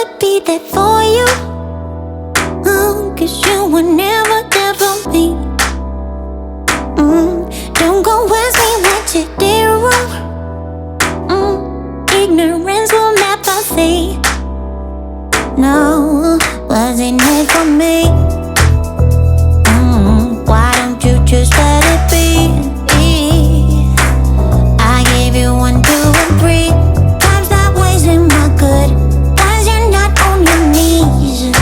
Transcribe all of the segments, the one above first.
to be there for you. Cause you were never there for me. Don't go ask me what you did wrong. Ignorance will never fade. No, wasn't it for me? Why don't you just let it be? I gave you 1, 2, and 3 times that wasn't my good. Once you're not on your knees.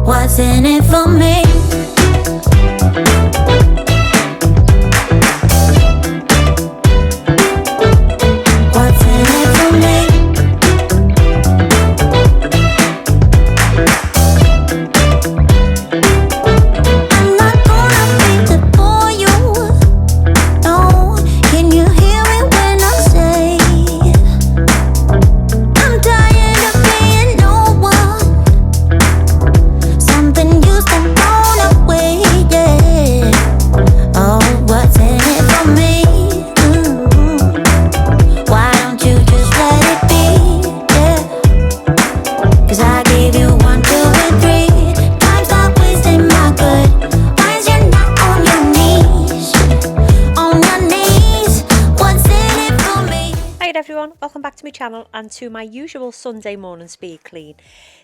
What's in it for me? What's in it for me? I'm not gonna be there for you. No, can you hear me when I say I'm tired of being no one? Something used to thrown away, yeah. Oh, what's in it for me? Why don't you just let it be, yeah? Cause I gave you 1, 2, and 3 times I wasted my good. Why's you're not on your knees? On your knees, what's in it for me? Hi everyone, welcome back to my channel and to my usual Sunday morning speed clean.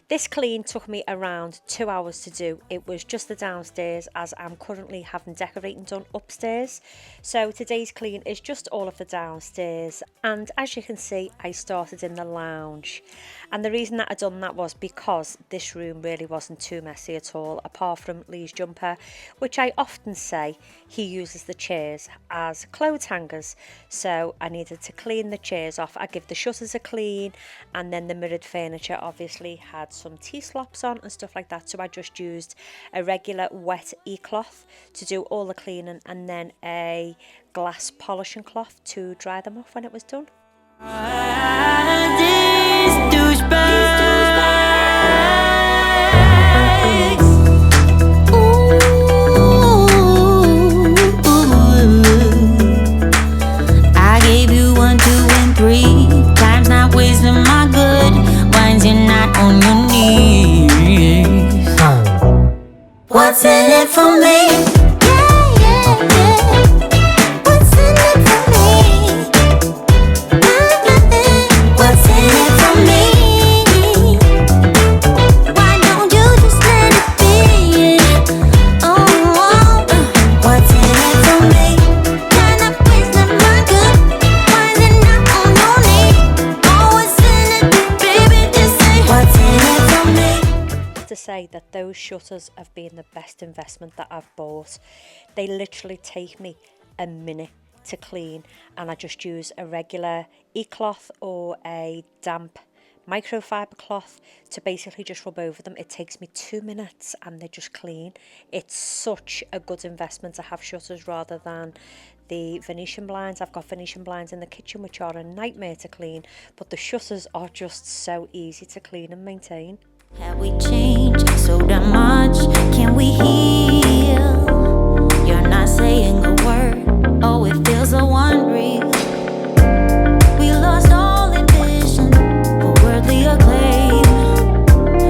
This clean took me around 2 hours to do. It was just the downstairs as I'm currently having decorating done upstairs. So today's clean is just all of the downstairs, and as you can see I started in the lounge. And the reason that I done that was because this room really wasn't too messy at all, apart from Lee's jumper, which I often say he uses the chairs as clothes hangers. So I needed to clean the chairs off. I give the shutters a clean, and then the mirrored furniture obviously had some T-slops on and stuff like that, so I just used a regular wet e-cloth to do all the cleaning, and then a glass polishing cloth to dry them off when it was done. I gave you 1, 2, and 3 times not wasting my good. Why's you're not on your knees? What's in it for me? Yeah, yeah, yeah. What's in it for me? What's in it for me? Why don't you just let it be? What's in it for me? Kind of wasting my good. Why's it not on your knee? Oh, what's in it, baby? Just say what's in it for me? To say that those shutters have been the best investment that I've bought. They literally take me a minute to clean, and I just use a regular e-cloth or a damp microfiber cloth to basically just rub over them. It takes me 2 minutes and they're just clean. It's such a good investment to have shutters rather than the Venetian blinds. I've got Venetian blinds in the kitchen which are a nightmare to clean, but the shutters are just so easy to clean and maintain. Have we changed so damn much? Can we heal? You're not saying a word. Oh, it feels so unreal. We lost all ambition for worldly acclaim.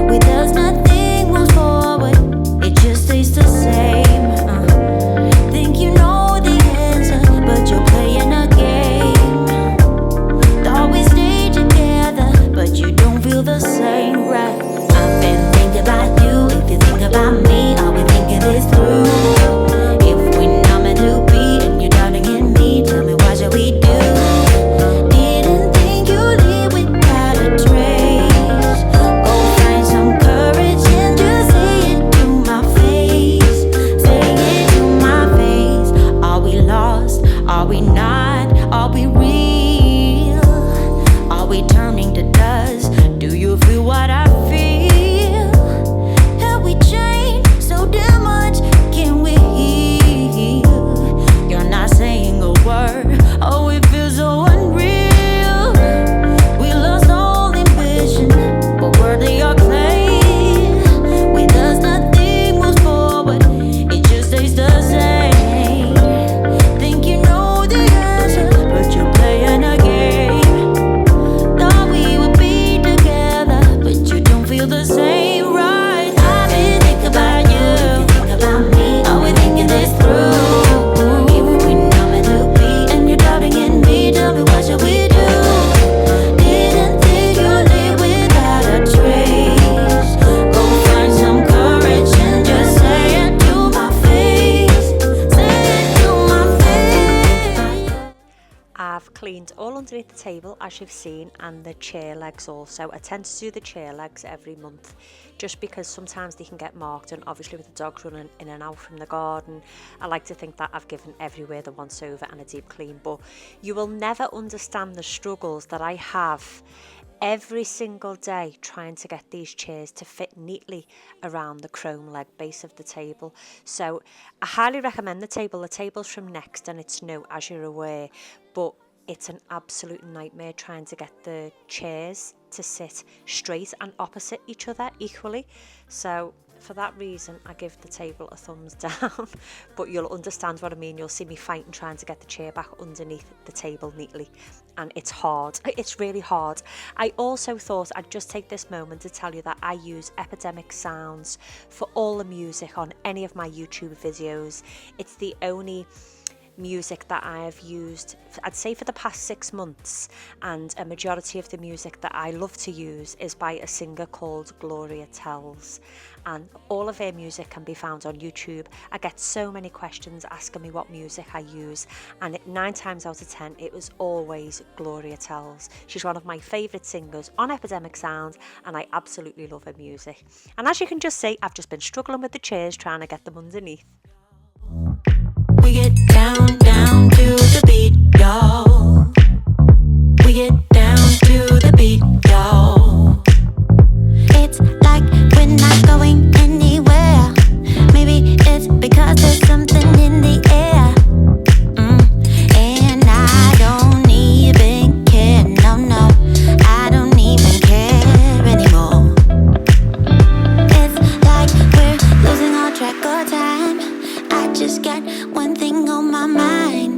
With us nothing moves forward, it just stays the same. Think you know the answer, but you're playing a game. Thought we stayed together, but you don't feel the same, right? I've been thinking about you. If you think about me, all we think of is cleaned all underneath the table, as you've seen, and the chair legs also. I tend to do the chair legs every month just because sometimes they can get marked, and obviously with the dogs running in and out from the garden, I like to think that I've given everywhere the once over and a deep clean. But you will never understand the struggles that I have every single day trying to get these chairs to fit neatly around the chrome leg base of the table. So I highly recommend the table. The table's from Next and it's new, as you're aware, but it's an absolute nightmare trying to get the chairs to sit straight and opposite each other equally. So for that reason, I give the table a thumbs down, but you'll understand what I mean. You'll see me fighting trying to get the chair back underneath the table neatly, and it's hard. It's really hard. I also thought I'd just take this moment to tell you that I use Epidemic Sounds for all the music on any of my YouTube videos. It's the only music that I have used, I'd say, for the past 6 months, and a majority of the music that I love to use is by a singer called Gloria Tells, and all of her music can be found on YouTube. I get so many questions asking me what music I use, and 9 times out of 10 it was always Gloria Tells. She's one of my favourite singers on Epidemic Sound, and I absolutely love her music. And as you can just see, I've just been struggling with the chairs trying to get them underneath. We get down, down to the beat, y'all. We get down to the beat, y'all. It's like we're not going anywhere. Maybe it's because there's something in the air. And I don't even care, no, no. I don't even care anymore. It's like we're losing all track of time. I just got one thing on my mind.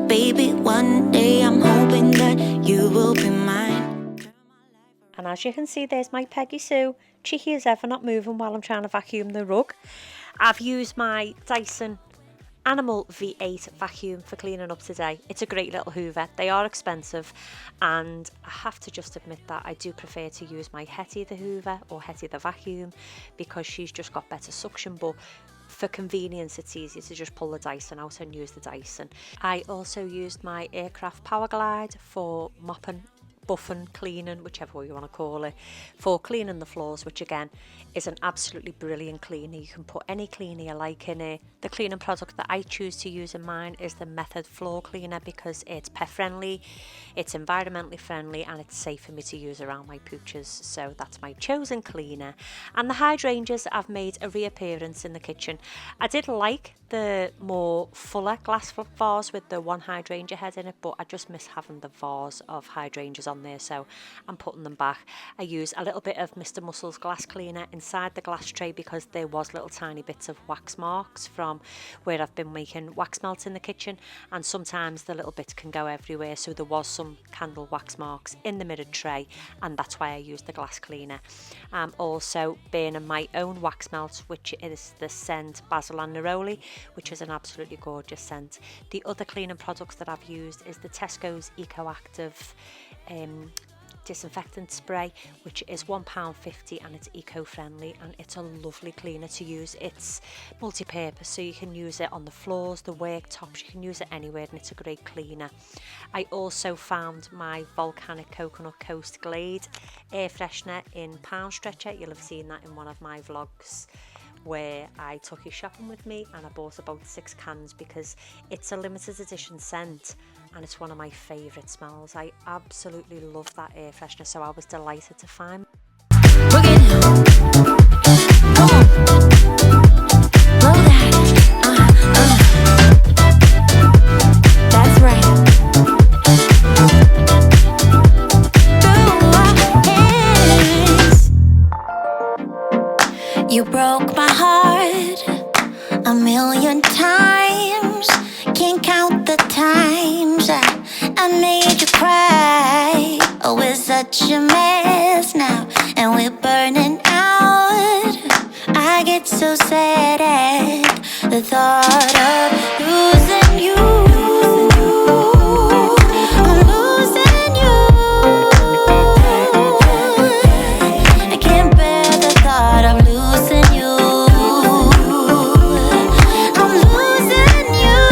Baby, one day I'm hoping that you will be mine. And as you can see, there's my Peggy Sue, cheeky as ever, not moving while I'm trying to vacuum the rug. I've used my Dyson Animal V8 vacuum for cleaning up today. It's a great little hoover. They are expensive, and I have to just admit that I do prefer to use my Hetty the hoover or Hetty the vacuum because she's just got better suction, but for convenience it's easier to just pull the Dyson out and use the Dyson. I also used my Aircraft Power Glide for mopping, buffing, cleaning, whichever way you want to call it, for cleaning the floors, which again is an absolutely brilliant cleaner. You can put any cleaner you like in it. The cleaning product that I choose to use in mine is the Method Floor Cleaner because it's pet friendly, it's environmentally friendly, and it's safe for me to use around my pooches. So that's my chosen cleaner. And the hydrangeas have made a reappearance in the kitchen. I did like the more fuller glass vase with the one hydrangea head in it, but I just miss having the vase of hydrangeas on there, so I'm putting them back. I use a little bit of Mr. Muscle's glass cleaner inside the glass tray because there was little tiny bits of wax marks from where I've been making wax melt in the kitchen, and sometimes the little bits can go everywhere, so there was some candle wax marks in the mirrored tray, and that's why I used the glass cleaner. I'm also burning my own wax melt, which is the scent Basil and Neroli, which is an absolutely gorgeous scent. The other cleaning products that I've used is the Tesco's Eco-Active disinfectant spray, which is £1.50 and it's eco-friendly, and it's a lovely cleaner to use. It's multi-purpose, so you can use it on the floors, the worktops, you can use it anywhere, and it's a great cleaner. I also found my Volcanic Coconut Coast Glade air freshener in Pound Stretcher. You'll have seen that in one of my vlogs where I took you shopping with me, and I bought about 6 cans because it's a limited edition scent and it's one of my favourite smells. I absolutely love that air freshener, so I was delighted to find. That's right. You broke my heart a million times. Can't count the times I made you cry. Oh, we're such a mess now, and we're burning out. I get so sad at the thought of losing you. I'm losing you. I can't bear the thought of losing you. I'm losing you.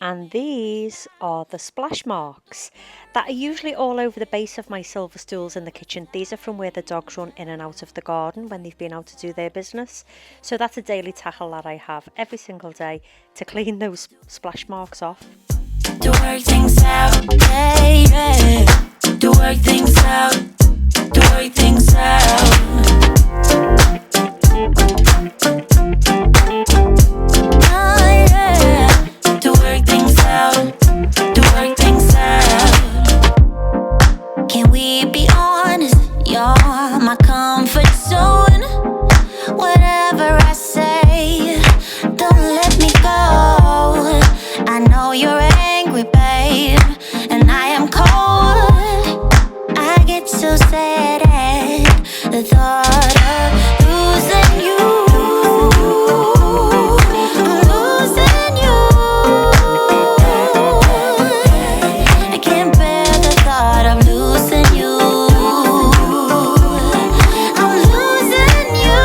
and these are the splash marks that are usually all over the base of my silver stools in the kitchen. These are from where the dogs run in and out of the garden when they've been out to do their business. So that's a daily tackle that I have every single day to clean those splash marks off. To work things out, baby. To work things out, to work things out. Can we be honest? You're my comfort zone. Whatever I say, don't let me go. I know you're angry, babe, and I am cold. I get so sad at the thought of losing you. I'm losing you. I can't bear the thought of losing you. I'm losing you.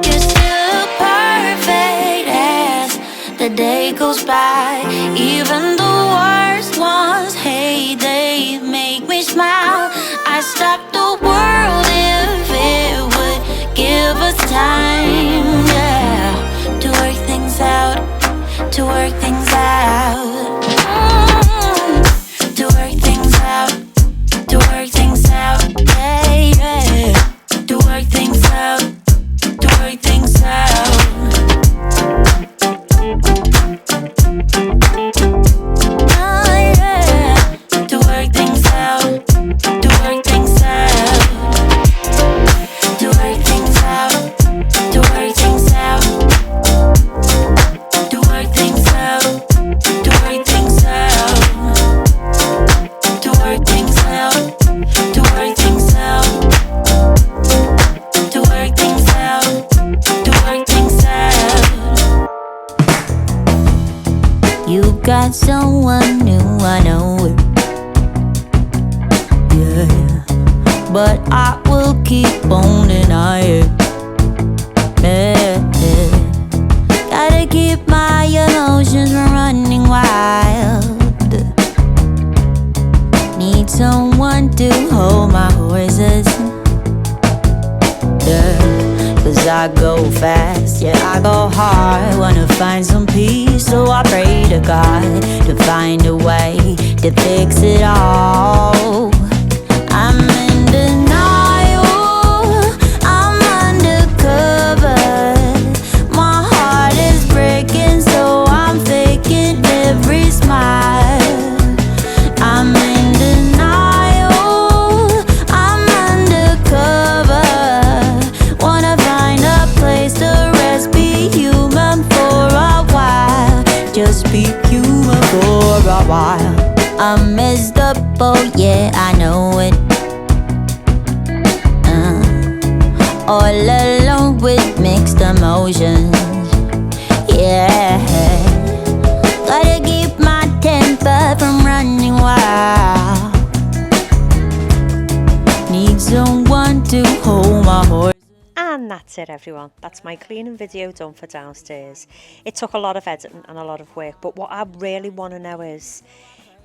You're still perfect as the day goes by. Even the worst ones, hey, they make me smile. I stop the world if it would give us time, yeah, to work things out, to work things out. To work things out, to work things out, yeah, yeah. To work things out, to work things out. Oh, yeah. To work things out, to work things out. To work things out, to work things out. To work things out, to work things out. To work things out, to work things out. To work things out, to work things out. You got someone new, I know it. Yeah, but I will keep on denying it. Yeah. Gotta keep my emotions from running wild. Need someone to hold my horses. Yeah, 'cause I go fast, yeah, I go hard. Wanna find some peace, so I pray to God to find a way to fix it all. I'm in denial, I'm undercover. My heart is breaking, so I'm faking every smile. I'm in denial, I'm undercover. Wanna find a place to rest, be human for a while. Just be human for a while. I'm messed up, oh yeah, I know it. All alone with mixed emotions. Yeah, gotta keep my temper from running wild. Need someone to hold my horse. And that's it, everyone. That's my cleaning video done for downstairs. It took a lot of editing and a lot of work, but what I really want to know is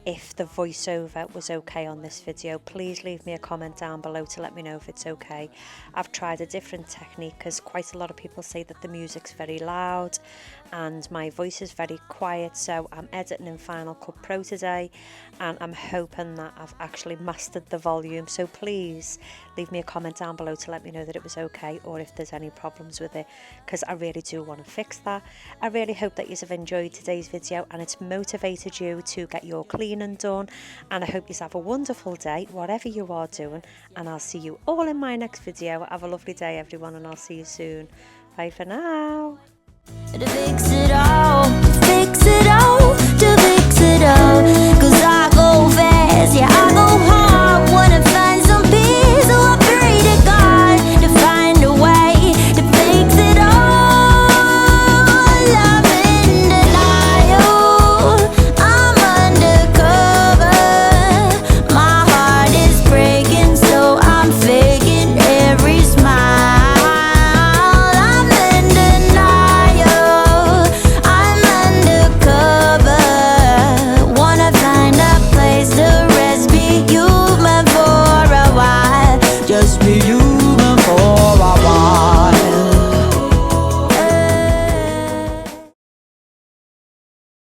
if the voiceover was okay on this video. Please leave me a comment down below to let me know if it's okay. I've tried a different technique because quite a lot of people say that the music's very loud and my voice is very quiet, so I'm editing in Final Cut Pro today and I'm hoping that I've actually mastered the volume. So please leave me a comment down below to let me know that it was okay or if there's any problems with it, because I really do want to fix that. I really hope that you have enjoyed today's video and it's motivated you to get your cleaning done, and I hope you have a wonderful day whatever you are doing, and I'll see you all in my next video. Have a lovely day, everyone, and I'll see you soon. Bye for now. To fix it all.